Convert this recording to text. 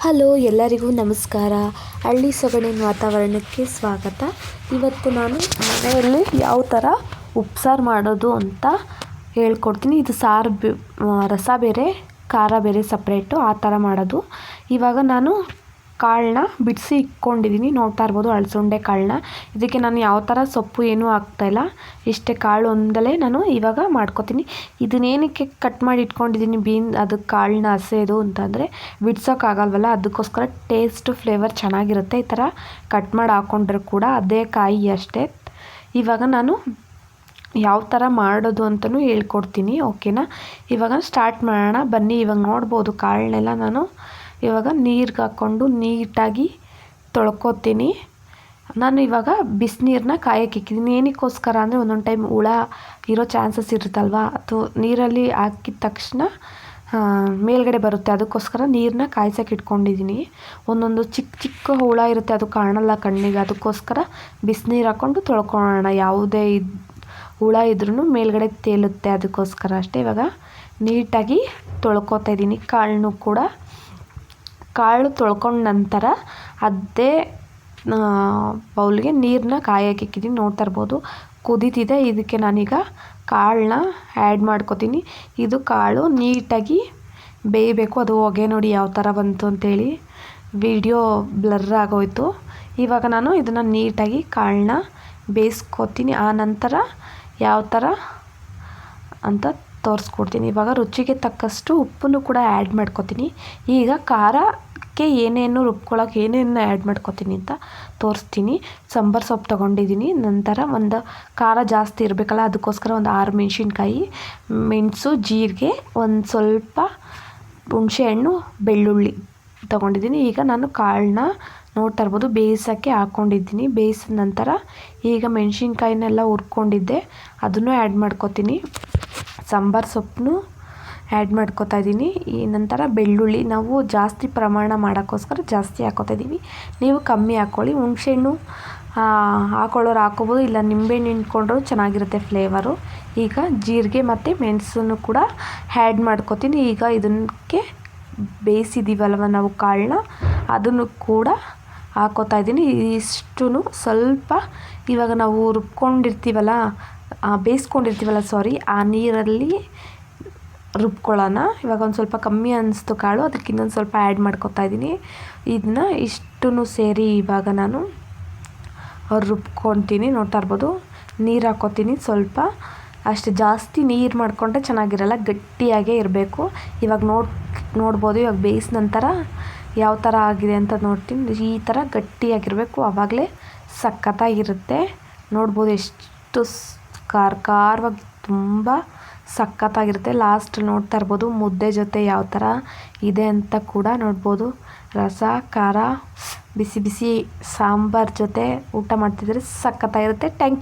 Hello, ಎಲ್ಲರಿಗೂ ನಮಸ್ಕಾರ. ಹಳ್ಳಿ ಸೊಗಡಿನ ವಾತಾವರಣಕ್ಕೆ ಸ್ವಾಗತ. ಇವತ್ತು ನಾನು ಮನೆಯಲ್ಲಿ ಯಾವ ಥರ ಉಪ್ಸಾರು ಮಾಡೋದು ಅಂತ ಹೇಳ್ಕೊಡ್ತೀನಿ. ಇದು ಸಾರು ರಸ ಬೇರೆ, ಖಾರ ಬೇರೆ ಸಪ್ರೇಟು, ಆ ಥರ ಮಾಡೋದು. ಇವಾಗ ನಾನು ಕಾಳನ್ನ ಬಿಡಿಸಿ ಇಟ್ಕೊಂಡಿದ್ದೀನಿ, ನೋಡ್ತಾ ಇರ್ಬೋದು ಅಳಸಂಡೆ ಕಾಳನ್ನ. ಇದಕ್ಕೆ ನಾನು ಯಾವ ಥರ ಸೊಪ್ಪು ಏನೂ ಹಾಕ್ತಾಯಿಲ್ಲ, ಇಷ್ಟೇ ಕಾಳು ಒಂದಲೇ ನಾನು ಇವಾಗ ಮಾಡ್ಕೊತೀನಿ. ಇದನ್ನೇನಕ್ಕೆ ಕಟ್ ಮಾಡಿ ಇಟ್ಕೊಂಡಿದ್ದೀನಿ ಅದಕ್ಕೆ ಕಾಳನ್ನ ಹಸೆದು ಅಂತಂದರೆ ಬಿಡ್ಸೋಕ್ಕಾಗಲ್ವಲ್ಲ, ಅದಕ್ಕೋಸ್ಕರ ಟೇಸ್ಟು ಫ್ಲೇವರ್ ಚೆನ್ನಾಗಿರುತ್ತೆ. ಈ ಥರ ಕಟ್ ಮಾಡಿ ಹಾಕ್ಕೊಂಡ್ರೆ ಕೂಡ ಅದೇ ಕಾಯಿ ಅಷ್ಟೇ. ಇವಾಗ ನಾನು ಯಾವ ಥರ ಮಾಡೋದು ಅಂತಲೂ ಹೇಳ್ಕೊಡ್ತೀನಿ, ಓಕೆನಾ? ಇವಾಗ ಸ್ಟಾರ್ಟ್ ಮಾಡೋಣ ಬನ್ನಿ. ಇವಾಗ ನೋಡ್ಬೋದು ಕಾಳನ್ನೆಲ್ಲ ನಾನು ಇವಾಗ ನೀರಿಗೆ ಹಾಕ್ಕೊಂಡು ನೀಟಾಗಿ ತೊಳ್ಕೊತೀನಿ. ನಾನು ಇವಾಗ ಬಿಸಿನೀರನ್ನ ಕಾಯಕ್ಕೆ ಇಕ್ಕಿದ್ದೀನಿ. ಏನಕ್ಕೋಸ್ಕರ ಅಂದರೆ ಒಂದೊಂದು ಟೈಮ್ ಹುಳ ಇರೋ ಚಾನ್ಸಸ್ ಇರುತ್ತಲ್ವ, ಅದು ನೀರಲ್ಲಿ ಹಾಕಿದ ತಕ್ಷಣ ಮೇಲ್ಗಡೆ ಬರುತ್ತೆ. ಅದಕ್ಕೋಸ್ಕರ ನೀರನ್ನ ಕಾಯ್ಸೋಕೆ ಇಟ್ಕೊಂಡಿದ್ದೀನಿ. ಒಂದೊಂದು ಚಿಕ್ಕ ಚಿಕ್ಕ ಹುಳ ಇರುತ್ತೆ, ಅದು ಕಾಣಲ್ಲ ಕಣ್ಣಿಗೆ. ಅದಕ್ಕೋಸ್ಕರ ಬಿಸಿನೀರು ಹಾಕ್ಕೊಂಡು ತೊಳ್ಕೊಳ್ಳೋಣ. ಯಾವುದೇ ಹುಳ ಇದ್ರೂ ಮೇಲ್ಗಡೆ ತೇಲುತ್ತೆ, ಅದಕ್ಕೋಸ್ಕರ ಅಷ್ಟೇ. ಇವಾಗ ನೀಟಾಗಿ ತೊಳ್ಕೊತಾ ಇದ್ದೀನಿ ಕಾಳನ್ನು ಕೂಡ. ಕಾಳು ತೊಳ್ಕೊಂಡ ನಂತರ ಅದೇ ಬೌಲ್ಗೆ ನೀರನ್ನ ಕಾಯಕ್ಕೆ ಇಕ್ಕಿದ್ದೀನಿ. ನೋಡ್ತಾ ಇರ್ಬೋದು ಕುದೀತಿದೆ. ಇದಕ್ಕೆ ನಾನೀಗ ಕಾಳನ್ನ ಆ್ಯಡ್ ಮಾಡ್ಕೊತೀನಿ. ಇದು ಕಾಳು ನೀಟಾಗಿ ಬೇಯಬೇಕು. ಅದು ಹೊಗೆ ನೋಡಿ ಯಾವ ಥರ ಬಂತು ಅಂತೇಳಿ ವಿಡಿಯೋ ಬ್ಲರ್ ಆಗೋಯ್ತು. ಇವಾಗ ನಾನು ಇದನ್ನು ನೀಟಾಗಿ ಕಾಳನ್ನ ಬೇಯಿಸ್ಕೊತೀನಿ. ಆ ನಂತರ ಯಾವ ಥರ ಅಂತ ತೋರಿಸ್ಕೊಡ್ತೀನಿ. ಇವಾಗ ರುಚಿಗೆ ತಕ್ಕಷ್ಟು ಉಪ್ಪನ್ನು ಕೂಡ ಆ್ಯಡ್ ಮಾಡ್ಕೊತೀನಿ. ಈಗ ಖಾರಕ್ಕೆ ಏನೇನು ರುಬ್ಕೊಳ್ಳೋಕೆ ಏನೇನು ಆ್ಯಡ್ ಮಾಡ್ಕೊತೀನಿ ಅಂತ ತೋರಿಸ್ತೀನಿ. ಸಾಂಬಾರು ಸೊಪ್ಪು ತೊಗೊಂಡಿದ್ದೀನಿ. ನಂತರ ಒಂದು ಖಾರ ಜಾಸ್ತಿ ಇರಬೇಕಲ್ಲ, ಅದಕ್ಕೋಸ್ಕರ ಒಂದು 6 ಮೆಣಸಿನ್ಕಾಯಿ, ಮೆಣಸು, ಜೀರಿಗೆ, ಒಂದು ಸ್ವಲ್ಪ ಹುಣಸೆಹಣ್ಣು, ಬೆಳ್ಳುಳ್ಳಿ ತೊಗೊಂಡಿದ್ದೀನಿ. ಈಗ ನಾನು ಕಾಳನ್ನ ನೋಡ್ತಾ ಇರ್ಬೋದು ಬೇಯಿಸೋಕ್ಕೆ ಹಾಕ್ಕೊಂಡಿದ್ದೀನಿ. ಬೇಯಿಸಿದ ನಂತರ ಈಗ ಮೆಣಸಿನ್ಕಾಯಿನೆಲ್ಲ ಹುರ್ಕೊಂಡಿದ್ದೆ, ಅದನ್ನು ಆ್ಯಡ್ ಮಾಡ್ಕೊತೀನಿ. ಸಾಂಬಾರು ಸೊಪ್ಪನ್ನು ಆ್ಯಡ್ ಮಾಡ್ಕೊತಾ ಇದ್ದೀನಿ. ಈ ನಂತರ ಬೆಳ್ಳುಳ್ಳಿ ನಾವು ಜಾಸ್ತಿ ಪ್ರಮಾಣ ಮಾಡೋಕ್ಕೋಸ್ಕರ ಜಾಸ್ತಿ ಹಾಕ್ಕೊತಾ ಇದ್ದೀವಿ, ನೀವು ಕಮ್ಮಿ ಹಾಕ್ಕೊಳ್ಳಿ. ಹುಣಸೆಹಣ್ಣು ಹಾಕೊಳ್ಳೋರು ಹಾಕ್ಕೊಬೋದು, ಇಲ್ಲ ನಿಂಬೆಹಣ್ಣು ಹಿಂಡ್ಕೊಂಡ್ರೂ ಚೆನ್ನಾಗಿರುತ್ತೆ ಫ್ಲೇವರು. ಈಗ ಜೀರಿಗೆ ಮತ್ತು ಮೆಣಸನ್ನು ಕೂಡ ಆ್ಯಡ್ ಮಾಡ್ಕೊತೀನಿ. ಈಗ ಇದಕ್ಕೆ ಬೇಯಿಸಿದ್ದೀವಲ್ವ ನಾವು ಕಾಳನ್ನ, ಅದನ್ನು ಕೂಡ ಹಾಕ್ಕೊತಾ ಇದ್ದೀನಿ. ಇಷ್ಟು ಸ್ವಲ್ಪ ಇವಾಗ ನಾವು ರುಬ್ಕೊಂಡಿರ್ತೀವಲ್ಲ, ಬೇಯಿಸ್ಕೊಂಡಿರ್ತೀವಲ್ಲ ಆ ನೀರಲ್ಲಿ ರುಬ್ಕೊಳ್ಳೋಣ. ಇವಾಗ ಒಂದು ಸ್ವಲ್ಪ ಕಮ್ಮಿ ಅನ್ನಿಸ್ತು ಕಾಳು, ಅದಕ್ಕೆ ಇನ್ನೊಂದು ಸ್ವಲ್ಪ ಆ್ಯಡ್ ಮಾಡ್ಕೊತಾ ಇದ್ದೀನಿ. ಇದನ್ನ ಇಷ್ಟೂ ಸೇರಿ ಇವಾಗ ನಾನು ರುಬ್ಕೊತೀನಿ. ನೋಡ್ತಾ ಇರ್ಬೋದು ನೀರು ಹಾಕ್ಕೊತೀನಿ ಸ್ವಲ್ಪ, ಅಷ್ಟು ಜಾಸ್ತಿ ನೀರು ಮಾಡಿಕೊಂಡ್ರೆ ಚೆನ್ನಾಗಿರಲ್ಲ, ಗಟ್ಟಿಯಾಗೇ ಇರಬೇಕು. ಇವಾಗ ನೋಡ್ಬೋದು ಇವಾಗ ಬೇಯಿಸಿದ ನಂತರ ಯಾವ ಥರ ಆಗಿದೆ ಅಂತ ನೋಡ್ತೀನಿ. ಈ ಥರ ಗಟ್ಟಿಯಾಗಿರಬೇಕು, ಆವಾಗಲೇ ಸಖತ್ತಾಗಿರುತ್ತೆ. ನೋಡ್ಬೋದು ಎಷ್ಟು ಖಾರವಾಗಿ ತುಂಬ ಸಖತ್ತಾಗಿರುತ್ತೆ. ಲಾಸ್ಟ್ ನೋಡ್ತಾ ಇರ್ಬೋದು ಮುದ್ದೆ ಜೊತೆ ಯಾವ ಥರ ಇದೆ ಅಂತ ಕೂಡ ನೋಡ್ಬೋದು. ರಸ, ಖಾರ, ಬಿಸಿ ಬಿಸಿ ಸಾಂಬಾರು ಜೊತೆ ಊಟ ಮಾಡ್ತಿದ್ರೆ ಸಖತ್ತಾಗಿರುತ್ತೆ. Thank you.